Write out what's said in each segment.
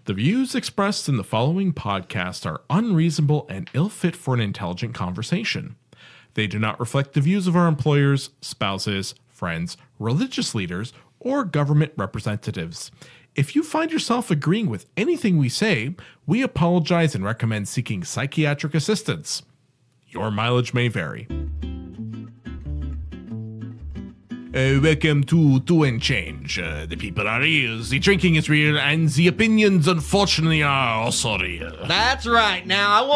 The views expressed in the following podcast are unreasonable and ill fit for an intelligent conversation. They do not reflect the views of our employers, spouses, friends, religious leaders, or government representatives. If you find yourself agreeing with anything we say, we apologize and recommend seeking psychiatric assistance. Your mileage may vary. Welcome to Do and Change. The people are real, the drinking is real, and the opinions, unfortunately, are also real. That's right. Now,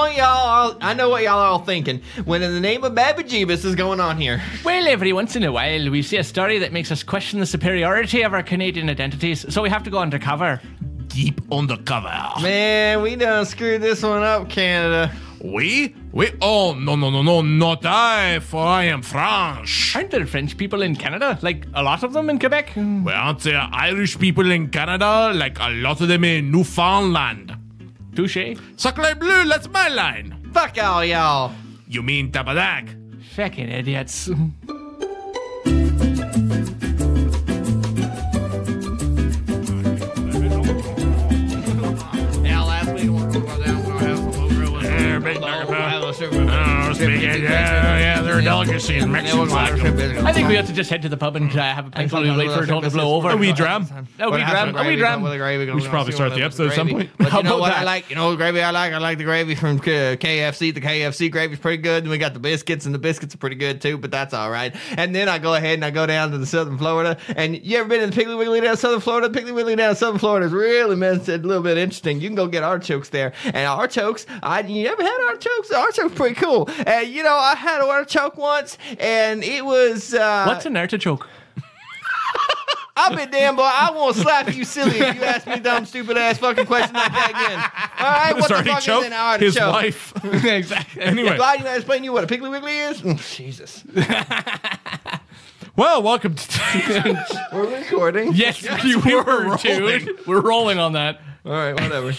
I know what y'all are all thinking. When in the name of Babba Jeebus is going on here? Well, every once in a while, we see a story that makes us question the superiority of our Canadian identities, so we have to go undercover. Deep undercover. Man, we done screwed this one up, Canada. We? Oh, no, not I, for I am French. Aren't there French people in Canada? Like, a lot of them in Quebec? Well, aren't there Irish people in Canada? Like, a lot of them in Newfoundland. Touché. Sacre bleu, that's my line. Fuck all y'all. You mean tabadak? Fucking idiots. Yeah, there are delicacies. Mexican I think we have to just head to the pub and have a pint while we wait for it all to blow over. A wee dram. A wee dram. We should probably start the episode at some point. But you know about what that? I like? You know what gravy I like? I like the gravy from KFC. The KFC gravy's pretty good. And we got the biscuits, and the biscuits are pretty good too, but that's all right. And then I go ahead and I go down to the Southern Florida. And you ever been in the Piggly Wiggly down Southern Florida? Piggly Wiggly down Southern Florida is really a little bit interesting. You can go get artichokes there. And artichokes, you ever had artichokes? Artichokes pretty cool. And you know, I had an artichoke once, and it was... What's an artichoke? I'll be damn, boy. I won't slap you silly if you ask me dumb, stupid ass fucking question like that again. All right, what the fuck is an artichoke? His wife. Exactly. Anyway. Glad you explain to you what a Piggly Wiggly is? Jesus. Well, welcome to... We're recording? Yes, we were, dude. We're rolling on that. All right, whatever.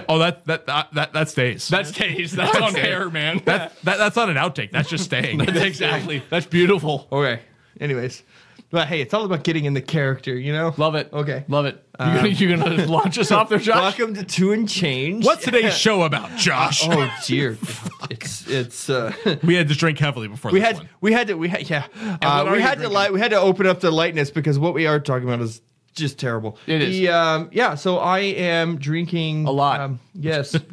Oh, that stays. That stays. That's on air, man. That's not an outtake. That's just staying. That's exactly. That's beautiful. Okay. Anyways. But hey, it's all about getting in the character, you know? Love it. Okay. Love it. You're gonna launch us off there, Josh? Welcome to Two and Change. What's today's show about, Josh? Oh dear. It's we had to drink heavily before we this had one. we had to we had to open up the lightness because what we are talking about is just terrible. It is. So I am drinking a lot. Yes. Stalk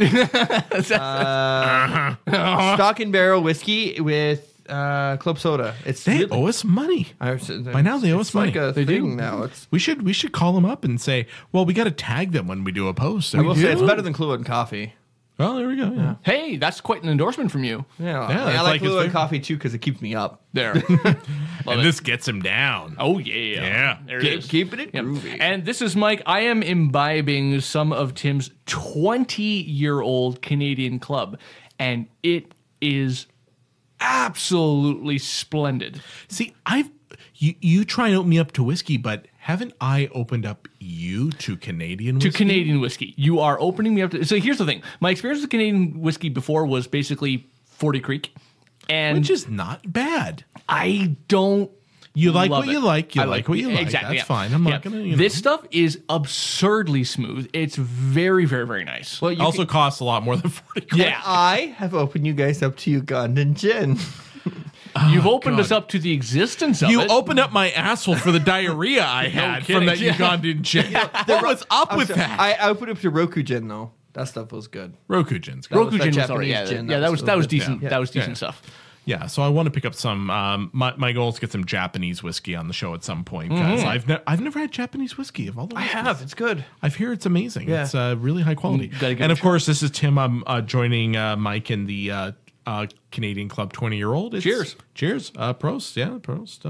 and Barrel whiskey with club soda. They owe us money. By now they owe us money. Like a They thing do. now. We should call them up and say, well, we got to tag them when we do a post. I will say it's better than Clue and Coffee. Well, there we go. Yeah. Hey, that's quite an endorsement from you. Yeah, Yeah, I it's like like his Clue and favorite. Coffee too because it keeps me up. There. And this gets him down. Oh, yeah. Yeah. There it is. Keeping it Yep. groovy. And this is Mike. I am imbibing some of Tim's 20-year-old Canadian Club, and it is absolutely splendid. See, you try and open me up to whiskey, but haven't I opened up you to Canadian whiskey? To Canadian whiskey. You are opening me up to... So here's the thing. My experience with Canadian whiskey before was basically 40 Creek. And Which is not bad. I don't... You like love what it. you like. You I like what you like. Exactly. That's yeah. fine. I'm Yeah. not going to... This stuff is absurdly smooth. It's very, very, very nice. Well, you also costs a lot more than 40 quid. yeah. I have opened you guys up to Ugandan gin. You've opened God. us up to the existence of You it. opened up my asshole for the diarrhea I had from kidding. that Yeah. Ugandan gin. What was up with that? I opened up to Roku gin though. That stuff was good. Roku gin's good. Roku that gin was alright. Japanese Yeah, gin, yeah, that that was was decent. Yeah. That was decent Yeah. stuff. Yeah, so I want to pick up some. My goal is to get some Japanese whiskey on the show at some point because I've never had Japanese whiskey of all the. I have. It's good. I've heard it's amazing. Yeah. It's really high quality. Gotta give And it of a course, this is Tim. I'm joining Mike in the Canadian Club 20-year-old. Cheers. Cheers. Prost. Yeah, Prost.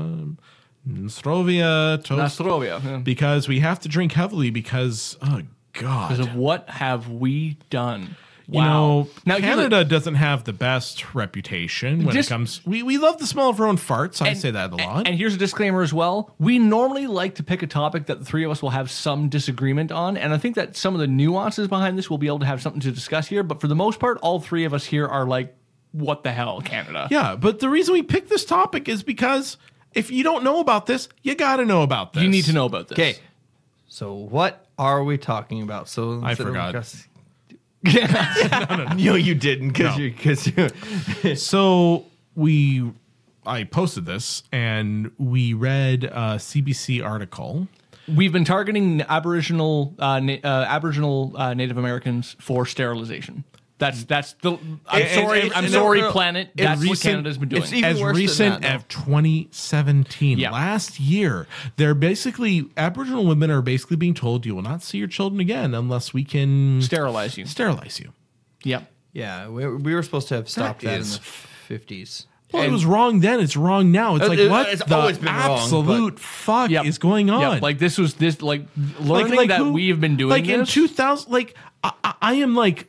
Nostrovia. Toast. Nostrovia. Yeah. Because we have to drink heavily because, oh, God. Because of what have we done? You know, Now, here's the- Canada doesn't have the best reputation when Just- it comes. We love the smell of our own farts. I say that a lot. And here's a disclaimer as well. We normally like to pick a topic that the three of us will have some disagreement on. And I think that some of the nuances behind this we'll be able to have something to discuss here. But for the most part, all three of us here are like, what the hell, Canada? Yeah, but the reason we picked this topic is because if you don't know about this, you got to know about this. You need to know about this. Okay. So what are we talking about? So I forgot. No, you didn't, No. because you. So I posted this, and we read a CBC article. We've been targeting Aboriginal Native Americans for sterilization. That's the. I'm sorry, planet. That's what Canada's been doing. It's even As worse recent than that, as 2017, Yeah. last year, they're basically Aboriginal women are basically being told you will not see your children again unless we can Sterilize you. sterilize you. Yep. Yeah, we were supposed to have stopped that in is- the 50s. Well, it was wrong then. It's wrong now. It's like what it's the always been wrong, absolute fuck Yep. is going on? Yep. Like learning that we have been doing like this. in 2000. Like I am like.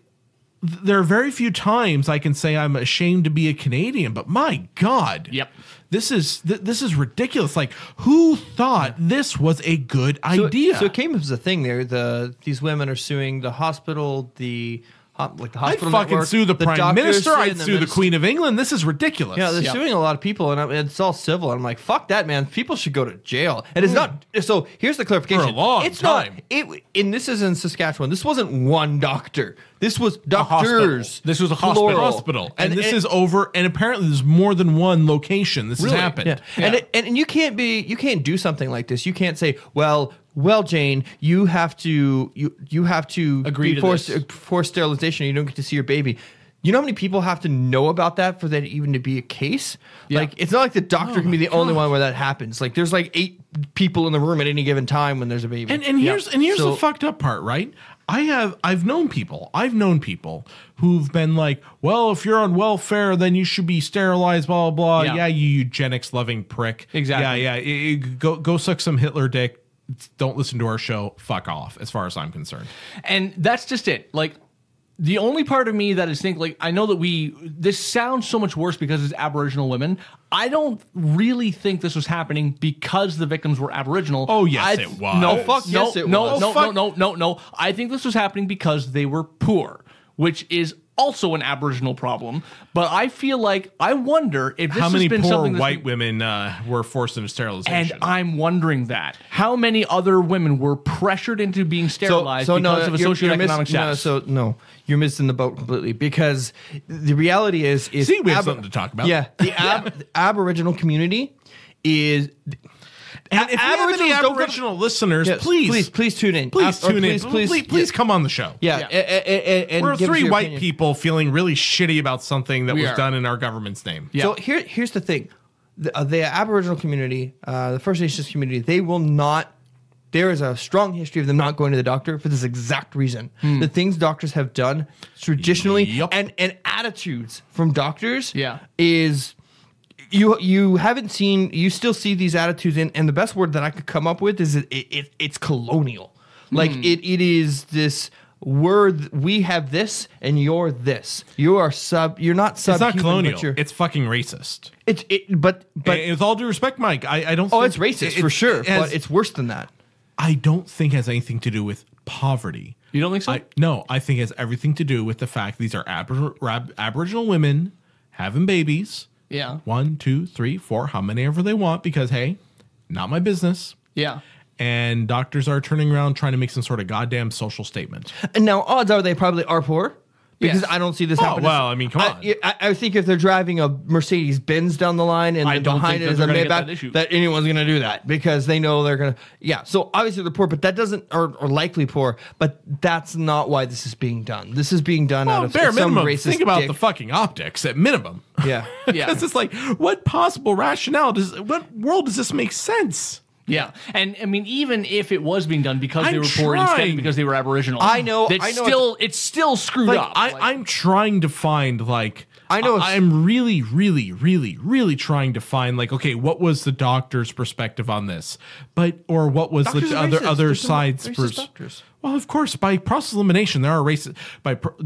There are very few times I can say I'm ashamed to be a Canadian, but my God, Yep. this is ridiculous. Like, who thought this was a good idea? So it came as a thing there. These women are suing the hospital, the I'd hospital fucking network, sue the Prime doctors, Minister. I'd and sue the Queen of England. This is ridiculous. Yeah, they're Yeah. suing a lot of people, and it's all civil. And I'm like, fuck that, man. People should go to jail. And it's not. So here's the clarification. For a long it's time. Not. And this is in Saskatchewan. This wasn't one doctor. This was hospital. doctors. This was a hospital. Plural. Hospital, and this is over. And apparently, there's more than one location. This has happened. Yeah. Yeah. And you can't do something like this. You can't say, well, Jane, you have to Agree be to forced this. forced sterilization. You don't get to see your baby. You know how many people have to know about that for that even to be a case? Yeah. Like, it's not like the doctor can be the only one where that happens. Like, there's like 8 people in the room at any given time when there's a baby. And here's So- the fucked up part, right? I've known people who've been like, well, if you're on welfare, then you should be sterilized, blah blah blah. Yeah. Yeah, you eugenics loving prick. Exactly. Yeah. Go suck some Hitler dick. Don't listen to our show. Fuck off, as far as I'm concerned. And that's just it. Like, the only part of me that is thinking, like, I know that this sounds so much worse because it's Aboriginal women. I don't really think this was happening because the victims were Aboriginal. Oh, yes, it was. No, fuck, no, yes, it no, was. no, Oh, fuck. no. I think this was happening because they were poor, which is also an Aboriginal problem. But I feel like, I wonder if this How many has been poor something that's white women were forced into sterilization? and I'm wondering that. How many other women were pressured into being sterilized because of a socioeconomic status? You're missing the boat completely, because the reality is See, we have something to talk about. Yeah, the Aboriginal community is. And if we have any Aboriginals don't go to- Aboriginal listeners, Yes, please tune in. please Or tune in. Please come on the show. Yeah, and We're give us 3 your white opinion. people feeling really shitty about something that We was are. done in our government's name. Yeah. So here's the thing: the Aboriginal community, the First Nations community, they will not. There is a strong history of them not going to the doctor for this exact reason. The things doctors have done traditionally, Yep. and attitudes from doctors, Yeah. is you haven't seen. You still see these attitudes in, and the best word that I could come up with is it's colonial. Like it is this word. We have this, and you're this. You are You're not sub. It's not colonial. But you're, It's fucking racist. but And with all due respect, Mike, I don't. oh, think it's racist for sure. it has- But it's worse than that. I don't think it has anything to do with poverty. You don't think so? No, I think it has everything to do with the fact these are Aboriginal women having babies. Yeah. 1, 2, 3, 4, how many ever they want, because hey, not my business. Yeah. And doctors are turning around trying to make some sort of goddamn social statement. And now, odds are they probably are poor, because Yes. I don't see this Oh, happening. well, I mean, come on. I think if they're driving a Mercedes Benz down the line and I don't behind think it is that a they're gonna get that Maybach, issue. that anyone's going to do that, because they know they're going to. Yeah, so obviously they're poor, but that doesn't, or likely poor, but that's not why this is being done. This is being done out Well, of bare some minimum, racist think about dick. the fucking optics at minimum. Yeah. Yeah. Because it's like, what possible rationale what world does this make sense? Yeah, and I mean, even if it was being done because they I'm were poor instead trying. of because they were Aboriginal, I know it's still screwed Like, up. I'm trying to find, like, I know it's- I'm really, really, really, really trying to find, like, okay, what was the doctor's perspective on this? Or what was Doctors the are racist. other There's some side's racist doctors. Well, of course, by process elimination, there are racist.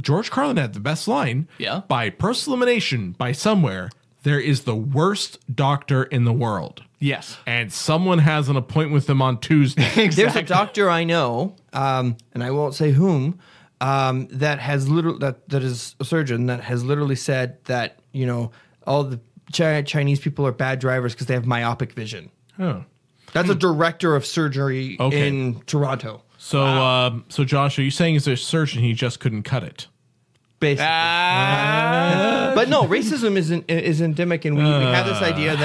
George Carlin had the best line. Yeah. By process elimination, by somewhere, there is the worst doctor in the world. yes, And someone has an appointment with him on Tuesday. There's a doctor I know, and I won't say whom, that has that is a surgeon that has literally said that, you know, all the Chinese people are bad drivers because they have myopic vision. Oh. That's a director of surgery in Toronto. So, so Josh, are you saying as a surgeon he just couldn't cut it? Basically. But no, racism is endemic, and we have this idea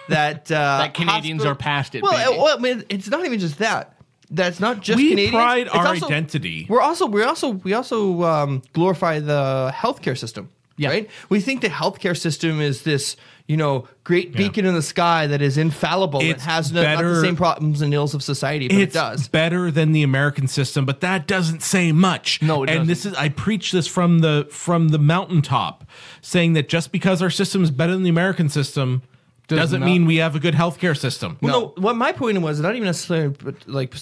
that Canadians are past it. Well, I mean, it's not even just that. That's not just We Canadians. pride It's our also- identity. We also glorify the healthcare system. Yeah. Right? We think the healthcare system is this, great beacon in the sky that is infallible. It It's has not better- the same problems and ills of society, but it It's does. better than the American system, but that doesn't say much. No, it and doesn't. I preach this from the mountaintop, saying that just because our system is better than the American system doesn't not- mean we have a good healthcare system. Well, no, what my point was, not even necessarily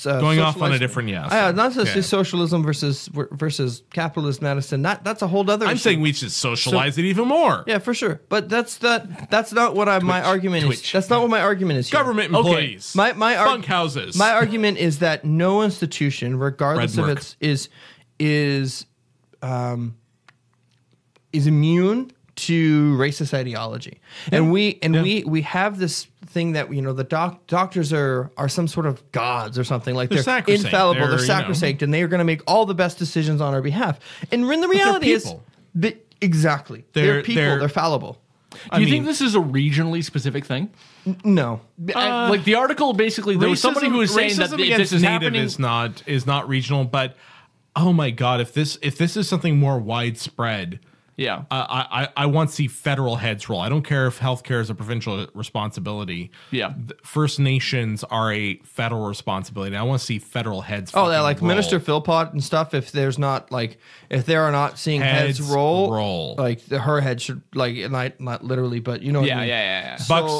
Going off on a different not necessarily socialism versus capitalist medicine. That's a whole other. I'm issue. saying we should socialize it even more. Yeah, for sure. But that's not what my argument is. That's not what my argument is. Here. Government employees, My bunk houses. My argument is that no institution, regardless Red of mark. its is immune to racist ideology, and we have this thing that the doctors are some sort of gods or something, like they're sacrosanct. infallible, they're They're, sacrosanct, and they are going to make all the best decisions on our behalf. And when the reality is people. exactly they're people, they're- they're fallible. Do you think this is a regionally specific thing? No, Like the article, basically, there was somebody who was saying that racism if against this is Native happening, is not regional, but oh my god, if this is something more widespread. yeah, I want to see federal heads roll. I don't care if healthcare is a provincial responsibility. Yeah. First Nations are a federal responsibility. I want to see federal heads. Oh, yeah, fucking like roll. Minister Philpott and stuff. If they are not seeing heads Heads roll, roll. like her head should not literally, but what yeah, I mean. yeah.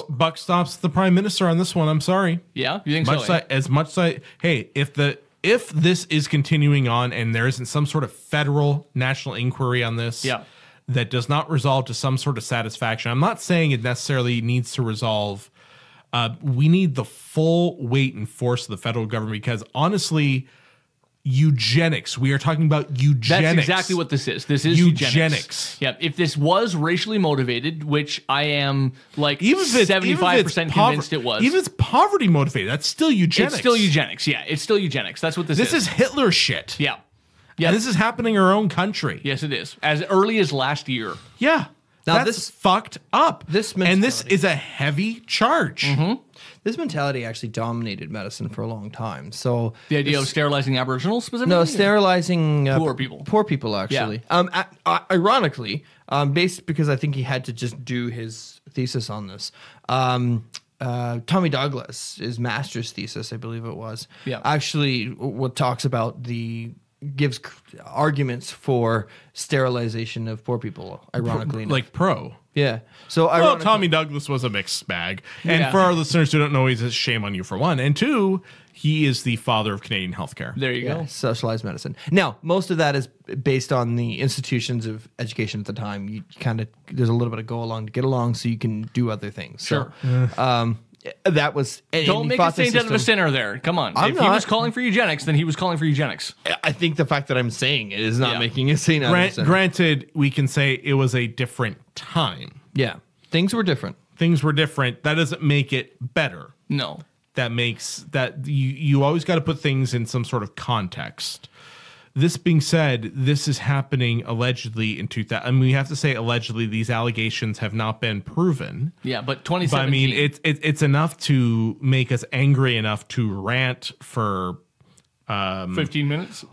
Buck stops the prime minister on this one. I'm sorry. Yeah, you think Much so? si- as much as hey, if this is continuing on and there isn't some sort of federal national inquiry on this, Yeah. that does not resolve to some sort of satisfaction. I'm not saying it necessarily needs to resolve. We need the full weight and force of the federal government because honestly, eugenics. We are talking about eugenics. That's exactly what this is. This is Eugenics. Yeah, if this was racially motivated, which I am like Even if it's 75% convinced it was. Even if it's poverty motivated, that's still eugenics. It's still eugenics. Yeah, it's still eugenics. That's what this is. This is Hitler shit. Yeah. Yeah, this is happening in our own country. Yes, it is. As early as last year. Yeah. Now That's this- fucked up. this and this mentality- is a heavy charge. This mentality actually dominated medicine for a long time. So The idea of sterilizing Aboriginals specifically? no, sterilizing Poor people. Poor people, actually. Ironically, based because I think he had to just do his thesis on this. Tommy Douglas, his master's thesis, I believe it was, Yeah. actually what talks about gives arguments for sterilization of poor people. Ironically, enough. Like pro. yeah. So Well, ironically, Tommy Douglas was a mixed bag. And Yeah. for our listeners who don't know, he's a shame on you for one. And two, he is the father of Canadian healthcare. There you go. socialized medicine. Now, most of that is based on the institutions of education at the time. You kind of there's a little bit of go along to get along, so you can do other things. Sure. So, that was and Don't he make a fought the saint out of a system. sinner there. Come on. I'm if he was not. calling for eugenics, then he was calling for eugenics. I think the fact that I'm saying it is not Yeah. making a scene out of a sinner. Granted, we can say it was a different time. Yeah, things were different. Things were different. That doesn't make it better. No. That makes that you always got to put things in some sort of context. This being said, this is happening allegedly in 2000. I mean, we have to say allegedly. These allegations have not been proven. Yeah, but But 2017. I mean, it's enough to make us angry enough to rant for 15 minutes.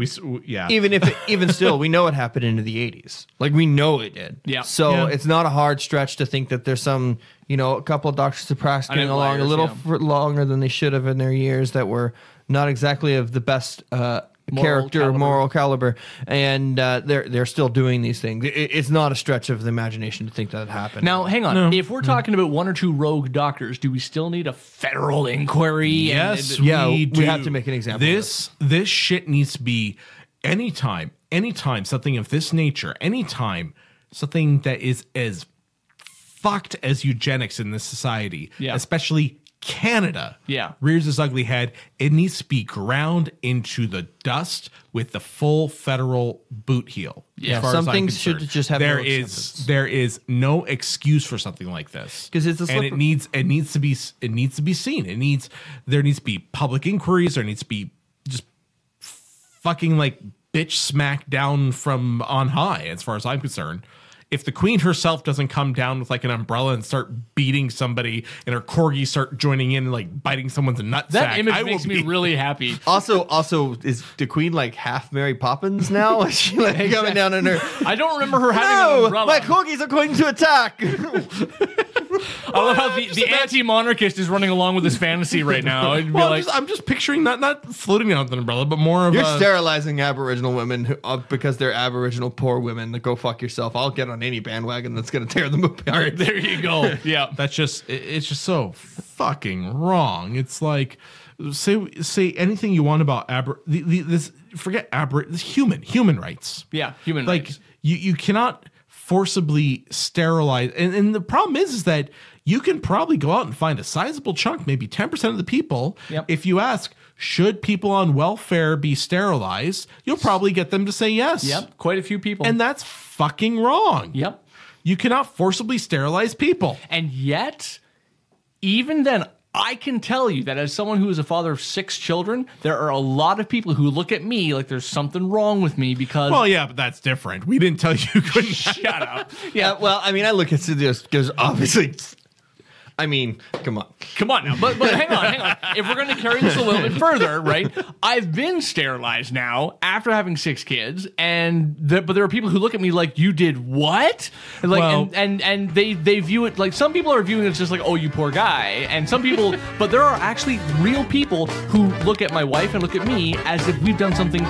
yeah. Even still, we know it happened into the 80s. Like we know it did. Yeah. So Yeah. it's not a hard stretch to think that there's some, a couple of doctors practicing And along a outliers, little yeah. longer than they should have in their years that were not exactly of the best character, caliber. moral caliber, and they're still doing these things. It's not a stretch of the imagination to think that it happened. Now, hang on. No. If we're talking about one or two rogue doctors, do we still need a federal inquiry? Yes, And- Yeah, we do. have to make an example of This shit needs to be anytime something of this nature, anytime something that is as fucked as eugenics in this society, Yeah. especially Canada Yeah. rears its ugly head, it needs to be ground into the dust with the full federal boot heel. Yeah. as far Some as I'm things should concerned. just have there no is acceptance. there is no excuse for something like this 'Cause it's a and it needs to be seen. There needs to be public inquiries. There needs to be just fucking like bitch smack down from on high, as far as I'm concerned. If the queen herself doesn't come down with like an umbrella and start beating somebody, and her corgis start joining in and like biting someone's nutsack, That image I makes will me be, really happy. Also, is the queen like half Mary Poppins now? Is she like coming down in her? I don't remember her having an No, umbrella. my corgis are going to attack. I love how the anti-monarchist is running along with his fantasy right now. It'd be Well, like, I'm just picturing not floating down with an umbrella, but more of You're a, sterilizing Aboriginal women because they're Aboriginal poor women. Go fuck yourself. I'll get on any bandwagon that's going to tear them apart. there you go. Yeah. That's just it's just so fucking wrong. It's like say anything you want about this human rights. Yeah. Human Like rights. you cannot forcibly sterilize, and the problem is that you can probably go out and find a sizable chunk, maybe 10% of the people. Yep. If you ask, should people on welfare be sterilized, you'll probably get them to say yes. Yep. Quite a few people. And that's fucking wrong. yep. You cannot forcibly sterilize people. And yet, even then, I can tell you that as someone who is a father of 6 children, there are a lot of people who look at me like there's something wrong with me because. Well, yeah, but that's different. We didn't tell you couldn't. Shut up. Yeah, well, I mean, I look at this because obviously, I mean, come on. Come on now. But hang on. If we're going to carry this a little bit further, right? I've been sterilized now after having 6 kids, but there are people who look at me like, you did what? And like, Well- and they view it like, some people are viewing it as just like, oh, you poor guy. And some people, but there are actually real people who look at my wife and look at me as if we've done something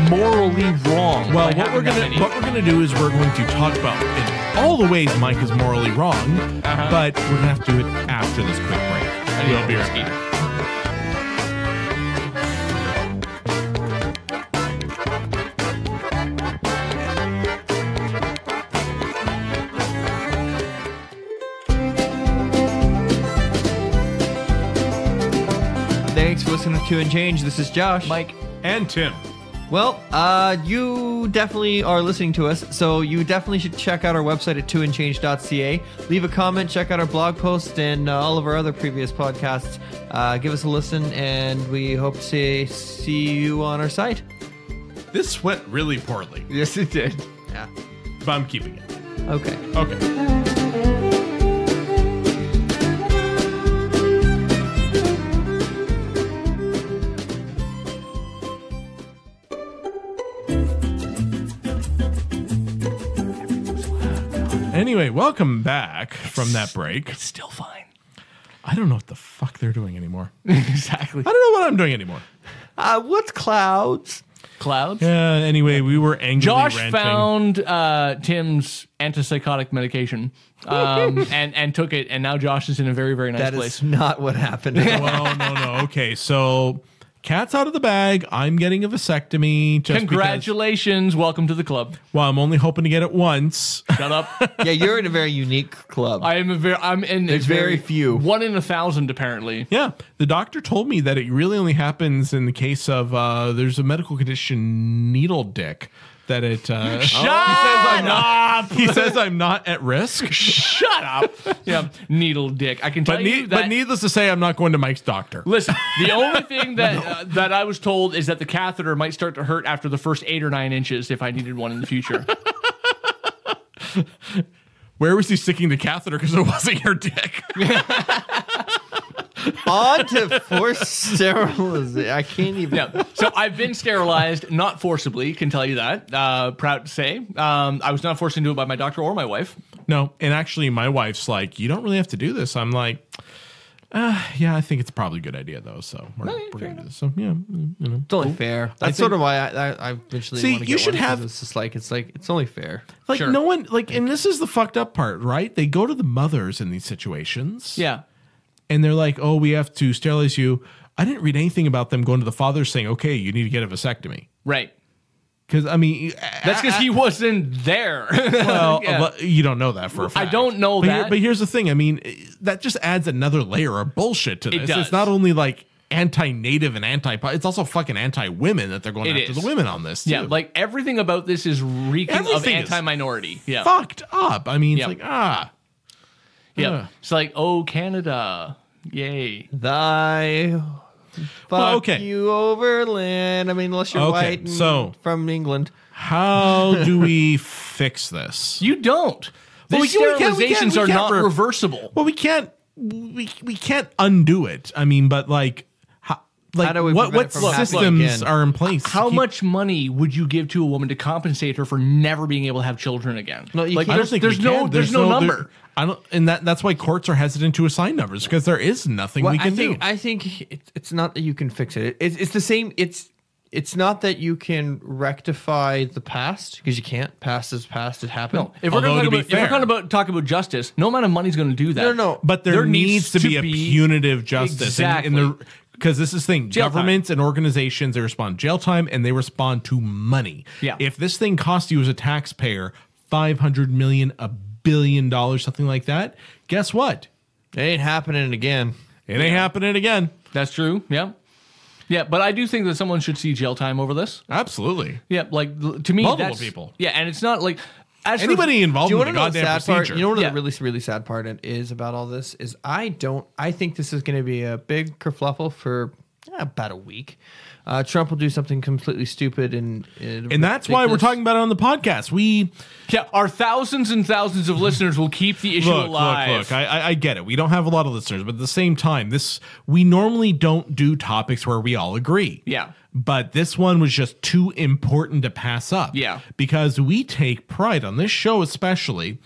morally wrong. Well, by having that many. what we're gonna do is we're going to talk about in all the ways Mike is morally wrong, but we're gonna have to do it after this quick break. We'll be right back. Thanks for listening to And Change. This is Josh. Mike. And Tim. Well, you definitely are listening to us, so you definitely should check out our website at twoandchange.ca. Leave a comment, check out our blog post and all of our other previous podcasts. Give us a listen, and we hope to see you on our site. This went really poorly, Yes, it did. Yeah. but I'm keeping it. Okay. Okay. Anyway, welcome back from that break. It's still fine. I don't know what the fuck they're doing anymore. Exactly. I don't know what I'm doing anymore. What's clouds? Clouds. Yeah, anyway, we were angrily Josh ranting. found Tim's antipsychotic medication and took it, and now Josh is in a very, very nice That place. is not what happened. Well, no. Okay, so cat's out of the bag. I'm getting a vasectomy. Just Congratulations. Welcome to the club. Because, well, I'm only hoping to get it once. Shut up. Yeah, you're in a very unique club. I'm in There's very few. 1 in 1,000 apparently. Yeah, the doctor told me that it really only happens in the case of there's a medical condition, needle dick, that it. Shut up! He says I'm not at risk. Shut up. Yeah, needle dick. I can tell you that. But needless to say, I'm not going to Mike's doctor. Listen, the only thing that that I was told is that the catheter might start to hurt after the first 8 or 9 inches if I needed one in the future. Where was he sticking the catheter? Because it wasn't your dick. On to forced sterilization. I can't even. Yeah. So I've been sterilized, not forcibly, can tell you that. Proud to say. I was not forced into it by my doctor or my wife. No, and actually, my wife's like, you don't really have to do this. I'm like, yeah, I think it's probably a good idea though. So we're gonna do this. So yeah, you know, It's only fair. That's sort of why I eventually See, want to get you should one, 'cause have- It's just like it's only fair. like Sure. no one like, and this is the fucked up part, right? They go to the mothers in these situations, Yeah. and they're like, oh, we have to sterilize you. I didn't read anything about them going to the fathers saying, okay, you need to get a vasectomy. Right. Because, I mean... That's because he wasn't there. Well, Yeah. but you don't know that for a fact. I don't know that. But here's the thing. I mean, that just adds another layer of bullshit to this. It does. It's not only like anti-native and it's also fucking anti-women that they're going It after is. the women on this, too. Yeah, like everything about this is reeking of Everything is anti-minority. Yeah. Fucked up. I mean, it's Yep. like, Yeah. It's like, oh, Canada. Yay. Thy fuck Well, okay. you Overland. I mean, unless you're Okay, white and so- from England. how do we fix this? You don't. Well, These we can't- sterilizations we are can't not reversible. Well, we can't undo it. I mean, but like, How do we what prevent it from happening systems again? are in place? to How keep- much money would you give to a woman to compensate her for never being able to have children again? No, you like, can't. I don't think there's we no can. there's no number. I don't, and that's why courts are hesitant to assign numbers because there is nothing we can do. I think it's not that you can fix it. It's the same. It's not that you can rectify the past because you can't. Past is past. It happened. No, if we're Although, going to be to fair- talk about justice, no amount of money is going to do that. No. But there needs to be a punitive justice. Exactly. Because this is the thing, Jail time. governments and organizations, they respond jail time and they respond to money. Yeah. If this thing costs you as a taxpayer $500 million, $1 billion, something like that, guess what? It ain't happening again. It ain't happening again. That's true. Yeah. Yeah, but I do think that someone should see jail time over this. Absolutely. Yeah, like to me, Multiple that's, people. Yeah, and it's not like as for- Anybody involved Do you in the want to know the goddamn sad part? procedure. You know what Yeah. the really, really sad part is about all this is I think this is going to be a big kerfluffle for about a week. Trump will do something completely stupid and that's why we're talking about it on the podcast. Yeah, our thousands and thousands of listeners will keep the issue alive. Look. I get it. We don't have a lot of listeners, but at the same time, we normally don't do topics where we all agree. Yeah. But this one was just too important to pass up. Yeah. Because we take pride on this show, especially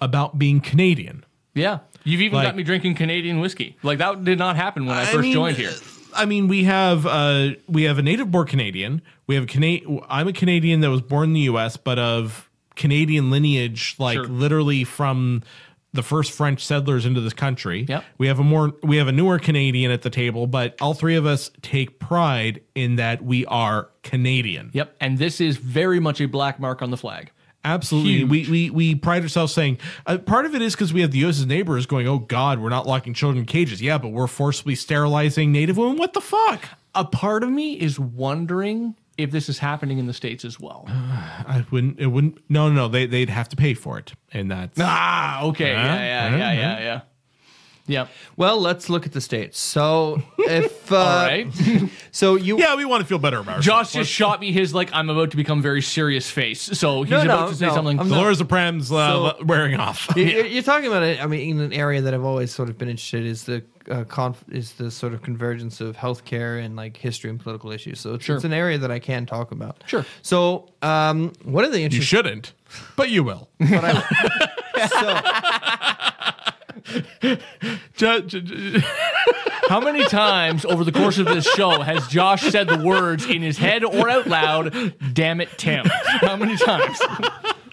about being Canadian. Yeah, you've even Like- got me drinking Canadian whiskey. Like that did not happen when I first joined here. I mean, we have a native-born Canadian. We have I'm a Canadian that was born in the U.S., but of Canadian lineage, like Sure. literally from the first French settlers into this country. Yep. We have a newer Canadian at the table, but all three of us take pride in that we are Canadian. Yep, and this is very much a black mark on the flag. Absolutely. Huge. We pride ourselves saying part of it is because we have the U.S.'s neighbors going, oh, God, we're not locking children in cages. Yeah, but we're forcibly sterilizing Native women. What the fuck? A part of me is wondering if this is happening in the States as well. It wouldn't. No. They'd have to pay for it. And that's. Okay. Yeah. Yep. Well, let's look at the states. So if All right. so you Yeah, we want to feel better about Josh ourselves. just shot me his like I'm about to become very serious face. So he's No, about to say no, something. I'm Dolores Supreme's wearing off. You're talking about it. I mean, in an area that I've always sort of been interested is the sort of convergence of healthcare and like history and political issues. So it's an area that I can talk about. Sure. So one of the You interesting shouldn't, but you will. How many times over the course of this show has Josh said the words in his head or out loud, damn it, Tim? How many times?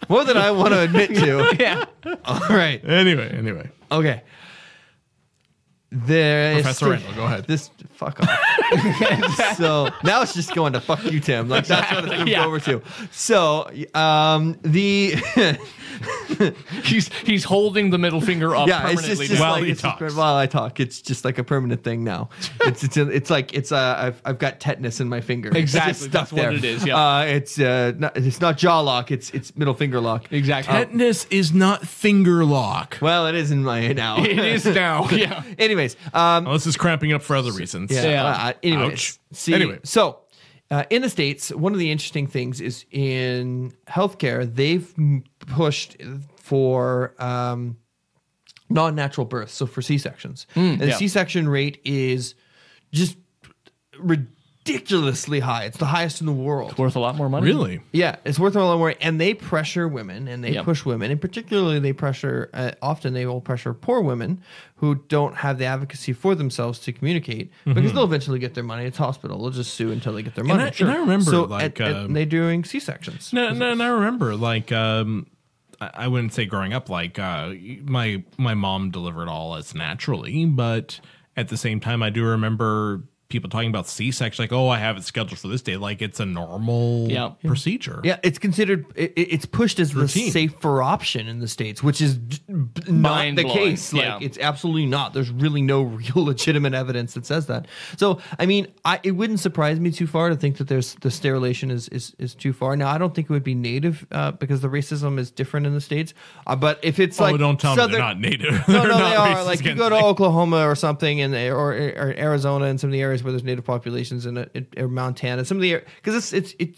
more than I want to admit to. Yeah. All right. Anyway. Okay. There is Professor Randall, go ahead. This fuck off. So now it's just going to fuck you, Tim. Like that's what it's moved Yeah. over to. So the He's holding the middle finger up yeah, it's permanently. just now. While like he it's just, talks. while I talk. It's just like a permanent thing now. It's like I've got tetanus in my finger. It's Exactly, just that's stuck what there. it is, yeah. It's not jaw lock. It's middle finger lock. Exactly. Tetanus is not finger lock. Well, it is in my now. It is now. Yeah. Anyways, Unless it's cramping up for other reasons. Yeah. Yeah. Anyways, Ouch. see, Anyway. so in the States, one of the interesting things is in healthcare, they've pushed for non-natural births, so for C-sections. And the yeah. C-section rate is just ridiculously high. It's the highest in the world. Worth a lot more money. Really? Yeah, it's worth a lot more, and they pressure women, and they Yep. push women, and particularly they pressure. Often they will pressure poor women who don't have the advocacy for themselves to communicate, because they'll eventually get their money. It's hospital; they'll just sue until they get their money. And I remember, so like, and they're doing C-sections. No, and I remember, like, I wouldn't say growing up, like, my mom delivered all as naturally, but at the same time, I do remember people talking about C-section, like, oh, I have it scheduled for this day. Like, it's a normal procedure. Yeah, it's considered, it's pushed as Routine. the safer option in the States, which is not the case. Yeah. Like, it's absolutely not. There's really no real legitimate evidence that says that. So, I mean, it wouldn't surprise me too far to think that the sterilization is too far. Now, I don't think it would be native because the racism is different in the States. But if it's like, don't tell me they're not native. They're no, not they are. racist Like, you against go to me. Oklahoma or something, or Arizona and some of the areas where there's native populations, or Montana, some of the because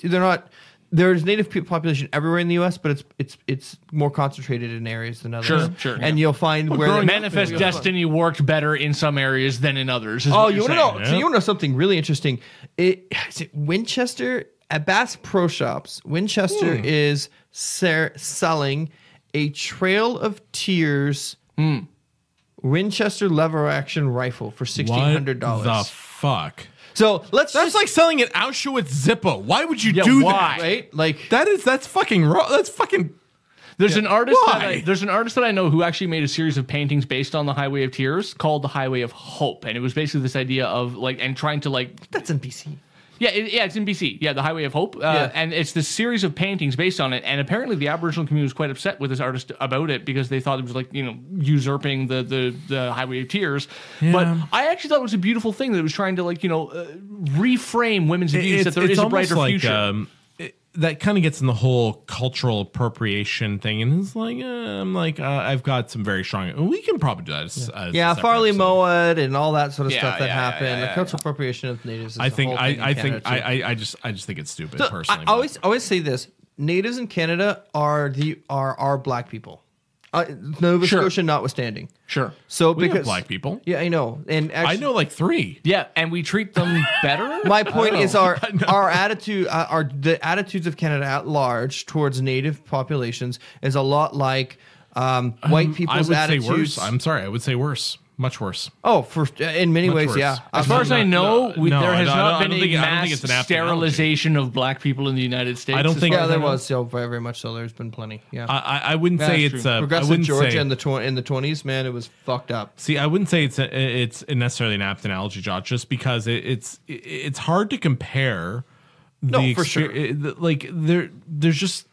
they're not. There's native population everywhere in the U.S., but it's more concentrated in areas than others. Sure. And you'll find where Manifest Destiny worked better in some areas than in others. Oh, you want to know? Yeah. So you want to know something really interesting? Is it Winchester at Bass Pro Shops? Winchester is selling a Trail of Tears Winchester lever action rifle for $1,600. The fuck? So That's like selling an Auschwitz Zippo. Why would you do why? that? right? Like That's fucking wrong. That's fucking. There's an artist. Why? There's an artist that I know who actually made a series of paintings based on the Highway of Tears called the Highway of Hope, and it was basically this idea of like and trying to like. that's in BC. Yeah, it's in BC. Yeah, the Highway of Hope, and it's this series of paintings based on it. And apparently, the Aboriginal community was quite upset with this artist about it because they thought it was like usurping the Highway of Tears. Yeah. But I actually thought it was a beautiful thing that it was trying to reframe women's views that there is a brighter future. That kind of gets in the whole cultural appropriation thing, and it's like I'm like I've got some very strong. We can probably do that. As a separate Farley episode. Mowat and all that sort of Yeah, stuff that yeah, happened. yeah, The cultural appropriation of natives. Is I think a whole thing in Canada, too. I just think it's stupid So, personally. I always say this: natives in Canada are black people. Nova Scotia notwithstanding. Sure. So we because have black people. yeah, I know, and actually, I know like 3. Yeah, and we treat them better. my point is our know. attitude, the attitudes of Canada at large towards native populations is a lot like white people's I would attitudes. say worse. I'm sorry. I would say worse. Much worse. Oh, in many Much ways, worse. yeah. As far as I know, there has not been I don't think a mass it's an apt analogy. sterilization of black people in the United States. I don't as think- far Yeah, as I there know. was. So very much so. There's been plenty. Yeah. I wouldn't say that's it's true. I Progressive wouldn't Georgia say, in the 20s, man, it was fucked up. See, I wouldn't say it's necessarily an apt analogy, Josh, just because it's hard to compare. No, for sure. Like there's just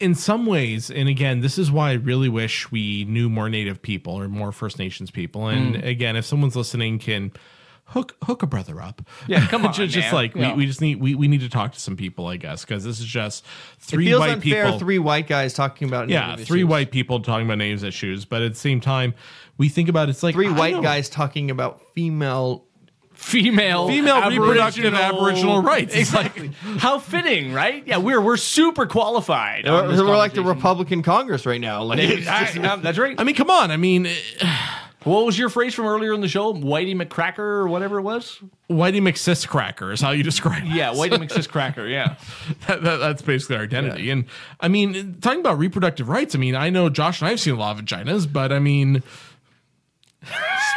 in some ways, and again, this is why I really wish we knew more Native people or more First Nations people. And again, if someone's listening, can hook a brother up. Yeah, come on, just man. like Yeah. we just need we need to talk to some people, I guess, because this is just It three feels white unfair. people. 3 white guys talking about Yeah, native 3 issues. white people talking about natives issues, but at the same time, we think about it's like 3 I white know. guys talking about female female reproductive Aboriginal rights. It's like, Exactly. How fitting, right? Yeah, we're super qualified. on this We're like the conversation. Republican Congress right now. Like, it's just- That's right. I mean, come on. I mean, What was your phrase from earlier in the show? Whitey McCracker or whatever it was? Whitey McSis cracker is how you describe it. Yeah, Whitey McSis Cracker, yeah. That's basically our identity. And I mean, talking about reproductive rights, I mean, I know Josh and I have seen a lot of vaginas, but I mean,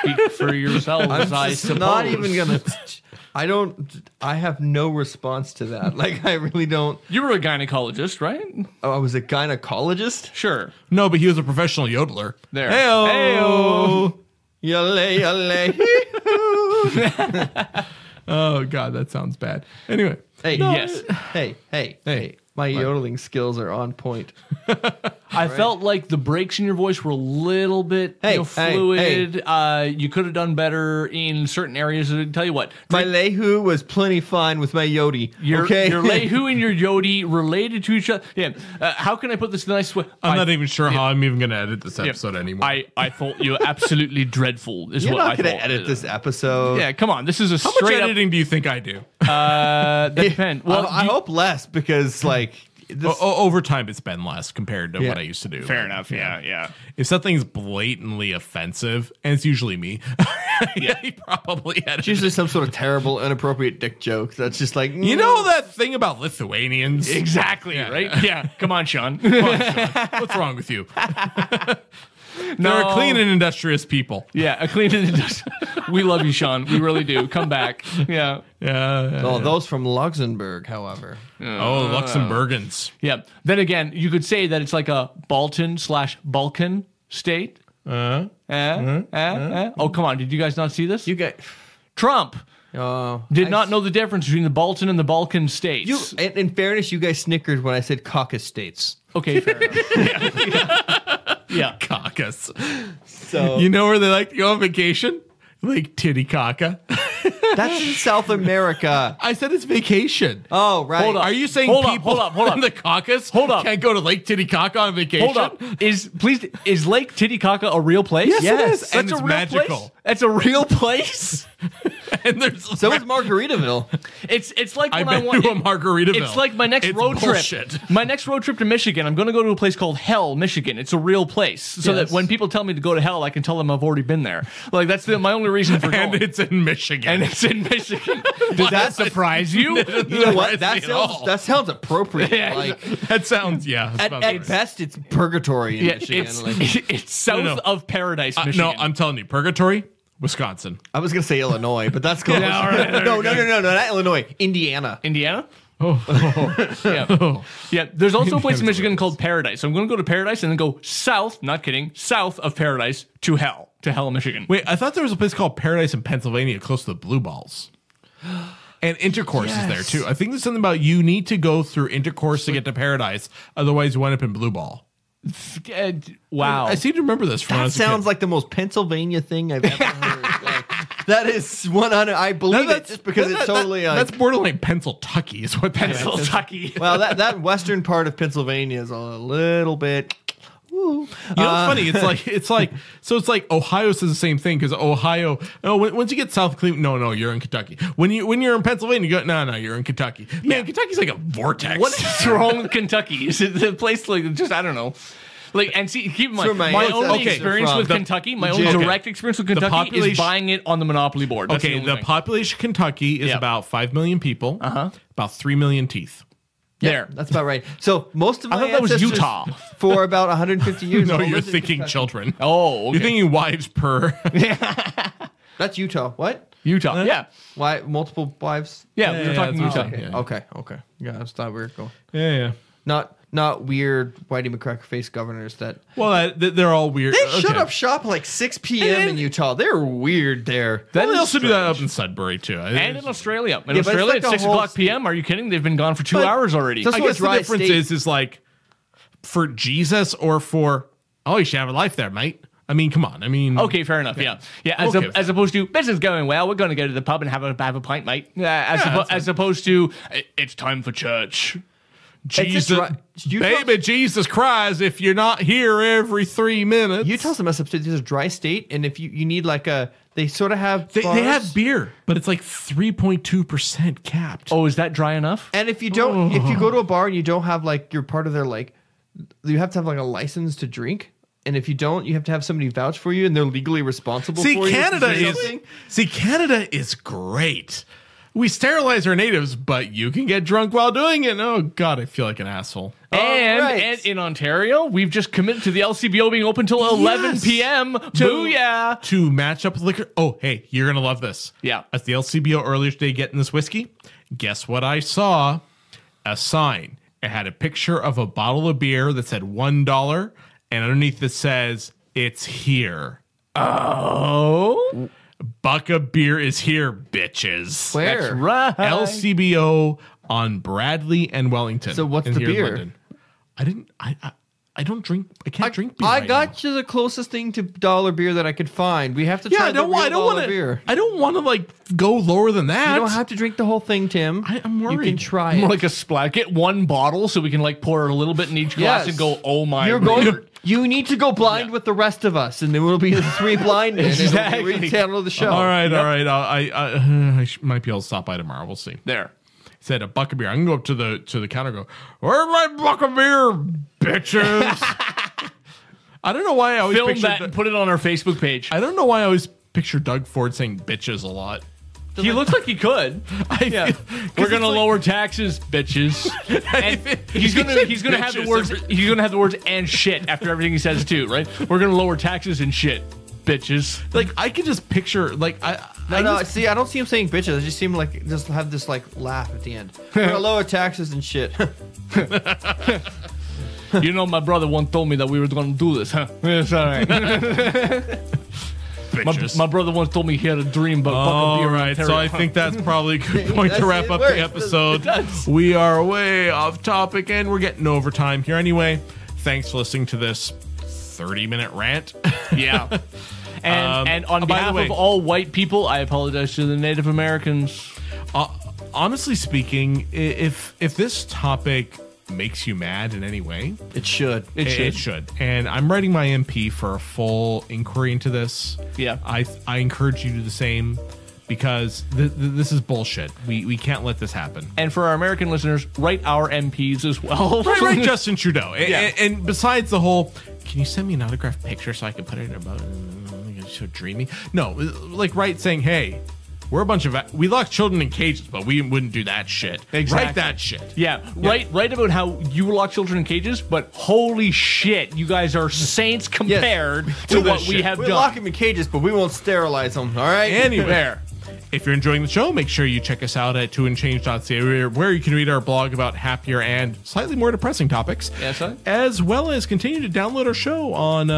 Speak for yourselves, I just suppose. not even gonna. I have no response to that. Like, I really don't. You were a gynecologist, right? Oh, I was a gynecologist. Sure. no, but he was a professional yodeler. There. Heyo. Yale, yale. Oh, God, that sounds bad. Anyway. Hey, No, yes. Hey. My yodeling skills are on point. I felt like the breaks in your voice were a little bit Hey, fluid. You could have done better in certain areas. I'll tell you what. My lehu was plenty fine with my yodi. Your Okay, lehu and your yodi related to each other. Yeah. How can I put this in the nicest way? I'm not even sure how I'm even going to edit this episode anymore. I thought you were absolutely dreadful. Is You're what I not gonna thought. edit this episode. Yeah, come on. This is a how much straight up. editing do you think I do? That depends. Well, I hope less because like this, Over time, it's been less compared to what I used to do. fair Like, enough. Yeah. If something's blatantly offensive, and it's usually me, he probably edited it's usually some sort of terrible, inappropriate dick joke that's just like You know that thing about Lithuanians? Exactly. Right. Yeah. Come on, Sean. What's wrong with you? They're a clean and industrious people. Yeah, a clean and industrial. We love you, Sean. We really do. Come back. Yeah. Yeah. Oh, those from Luxembourg, however. Oh, Luxembourgans. Yeah. Then again, you could say that it's like a Balkan/Balkan state. Oh, come on. Did you guys not see this? You guys, Trump Oh, did not know the difference between the Balkan and the Balkan states. In fairness, you guys snickered when I said caucus states. Okay, fair enough. Yeah. Caucus. So You know where they like to go on vacation? Lake Titicaca. that's in South America. I said it's vacation. Oh, right. Hold up. Are you saying Hold up, people hold up. in the caucus Hold up. can't go to Lake Titicaca on vacation? Hold up. Is Lake Titicaca a real place? Yes, it is. That's And a it's real magical. place? That's a real place? And there's So is Margaritaville. It's like I've when I been want to a Margaritaville. It's like my next It's road bullshit. trip. My next road trip to Michigan, I'm going to go to a place called Hell, Michigan. It's a real place, so Yes. that when people tell me to go to hell, I can tell them I've already been there. Like that's my only reason for And going. it's in Michigan. And it's in Michigan. Does that surprise you? You know what? That That sounds appropriate. Yeah. Like that sounds, yeah. that's about at right. best, it's purgatory in Yeah, Michigan. it's Like, it's south No. of Paradise, No, Michigan. I'm telling you, Purgatory, Wisconsin. I was gonna say Illinois, but that's close. Yeah, all right, no, not Illinois. Indiana. Indiana. Oh, Yeah. Yeah, there's also a place in Indiana's Michigan where it called Paradise. So I'm going to go to Paradise and then go south, not kidding, south of Paradise to Hell, Michigan. wait, I thought there was a place called Paradise in Pennsylvania, close to the Blue Balls. And Intercourse is there too. I think there's something about you need to go through Intercourse to get to Paradise, otherwise you wind up in Blue Ball. Wow. I seem to remember this from when I That was a kid. sounds like the most Pennsylvania thing I've ever heard. Like, that is 100. I believe it just because it's totally. That's borderline Pennsyltucky is what that is. Kentucky. well, that western part of Pennsylvania is a little bit. Woo. You know what's funny? It's like Ohio says the same thing because Ohio. Oh, once you get south of Cleveland, no, you're in Kentucky. When you're in Pennsylvania, you go, no, you're in Kentucky. Man, Kentucky's like a vortex. What is wrong with Kentucky? Is it the place like just I don't know? Like and see, keep in mind, So my my only ancestors experience are with from- Kentucky, my only Okay. direct experience with Kentucky is population- buying it on the Monopoly board. That's Okay, only the thing. population of Kentucky is Yeah. about 5 million people. Uh-huh. About 3 million teeth. there. That's about right. So most of my I thought that was ancestors Utah. for about 150 years. No, all you're lived in thinking Kentucky. children. Oh, okay. You're thinking wives per. That's Utah. What? Utah. Yeah. Why multiple wives? Yeah, we were talking that's Utah. okay. Yeah. Okay. Yeah, I thought we were going. Yeah. Not weird Whitey McCracker face governors that Well, they're all weird. they shut Okay. up shop like 6 p.m. in Utah. They're weird there. Well, they is also do that up strange. in Sudbury too. And in Australia. In but it's Australia, like it's a 6 whole o'clock p.m. Are you kidding? They've been gone for 2 hours already. Just I so guess the dry difference state. is like for Jesus or for you should have a life there, mate. I mean, come on. I mean, Okay, fair enough. Yeah. As, Okay with as opposed to business going well, we're going to go to the pub and have a pint, mate. that's As opposed to it's time for church. Jesus, Utah's- baby, Jesus cries if you're not here every 3 minutes. Utah's a mess up state. There's a dry state, and if you need like they sort of have They bars. have beer, but it's like 3.2% capped. Oh, is that dry enough? And if you don't, if you go to a bar and you don't have like you're part of their like, you have to have like a license to drink. And if you don't, you have to have somebody vouch for you, and they're legally responsible See, for Canada you. Canada is great. We sterilize our natives, but you can get drunk while doing it. Oh God, I feel like an asshole. And in Ontario, we've just committed to the LCBO being open till 11 Yes. p.m. Booyah! To match up with liquor. Oh, hey, you're gonna love this. Yeah. As the LCBO earlier today getting this whiskey, guess what I saw? A sign. It had a picture of a bottle of beer that said $1, and underneath it says, "It's here." Oh, Buck of beer is here, bitches. Where? that's right. LCBO on Bradley and Wellington. So what's in the here in beer? London. I don't drink. I can't drink beer. I right got now. you the closest thing to dollar beer that I could find. We have to Yeah, try I don't the want. I real don't dollar want beer. to. I don't want to like go lower than that. You don't have to drink the whole thing, Tim. I'm You can worried. try More it. like a splat. Get one bottle so we can like pour a little bit in each glass Yes. and go, oh my You're lord. going. You need to go blind with the rest of us, and then we'll be the 3 blind men. Exactly. And it'll be title of the show. All right, all right. I might be able to stop by tomorrow. We'll see. There. He said a buck of beer. I can go up to the counter. And go, where's my buck of beer, bitches? I don't know why I always Film picture. that and put it on our Facebook page. I don't know why I always picture Doug Ford saying bitches a lot. He looks like he could. Yeah. We're gonna lower taxes, bitches. And he's gonna have the Bitches words. He's gonna have the words and shit after everything he says too, right? We're gonna lower taxes and shit, bitches. Like I can just picture like I No, just- see, I don't see him saying bitches. I just see him like just have this like laugh at the end. We're gonna lower taxes and shit. You know, my brother once told me that we were gonna do this, huh? It's all right. bitches. My brother once told me he had a dream about All bucking beer. right, so I think that's probably a good point to wrap up the episode. We are way off topic, and we're getting overtime here anyway. Thanks for listening to this 30-minute rant. Yeah. And on by behalf the way, of all white people, I apologize to the Native Americans. Honestly speaking, if this topic makes you mad in any way, It should. it should. And I'm writing my MP for a full inquiry into this. Yeah. I encourage you to do the same, because this is bullshit. We can't let this happen. And for our American listeners, write our MPs as well. Right, Justin Trudeau. Yeah. And besides the whole, can you send me an autographed picture so I can put it in a boat? It's so dreamy. No, like saying, hey, we're a bunch of we lock children in cages, but we wouldn't do that shit. Exactly. Write that shit. Yeah, write about how you lock children in cages, but holy shit, you guys are saints compared to what we have We done. lock them in cages, but we won't sterilize them. All right. Anyway, if you're enjoying the show, make sure you check us out at toandchange.ca, where you can read our blog about happier and slightly more depressing topics, as well as continue to download our show on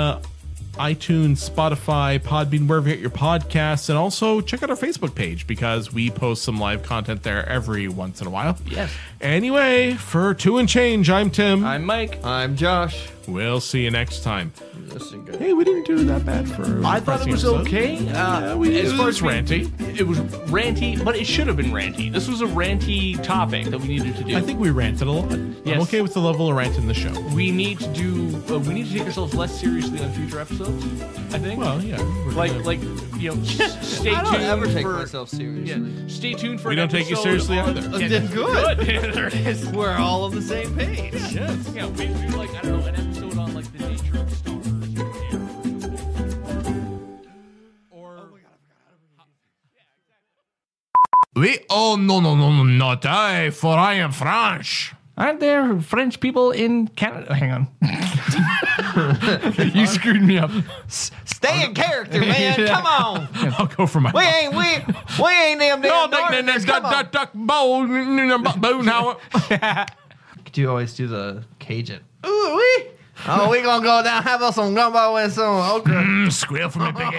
iTunes, Spotify, Podbean, wherever you get your podcasts, and also check out our Facebook page, because we post some live content there every once in a while. Yes. Anyway, for Two and Change, I'm Tim. I'm Mike. I'm Josh. We'll see you next time. Listen good. Hey, we didn't do that bad for. I thought it was okay. As far as ranty, it was ranty, but it should have been ranty. This was a ranty topic that we needed to do. I think we ranted a lot. Yes. I'm okay with the level of rant in the show. We need to do. We need to take ourselves less seriously on future episodes. I think. Well, yeah. Stay I don't tuned ever take for. myself seriously. Yeah, stay tuned for. We an don't take you episode seriously on- either. Yeah, Good. there it is. We're all on the same page. Yes. Yeah, we do like, I don't know, an episode on like the nature of stars. We no, not I, for I am French. Aren't there French people in Canada? Hang on. You screwed me up. Stay in character, man. Come on. I'll go for my. We ain't them damn Northerners. Come on. duck, bone, how? Do you always do the Cajun? Ooh wee. Oh, we gonna go down, have us some gumbo and some okra. Squeal for me, piggy.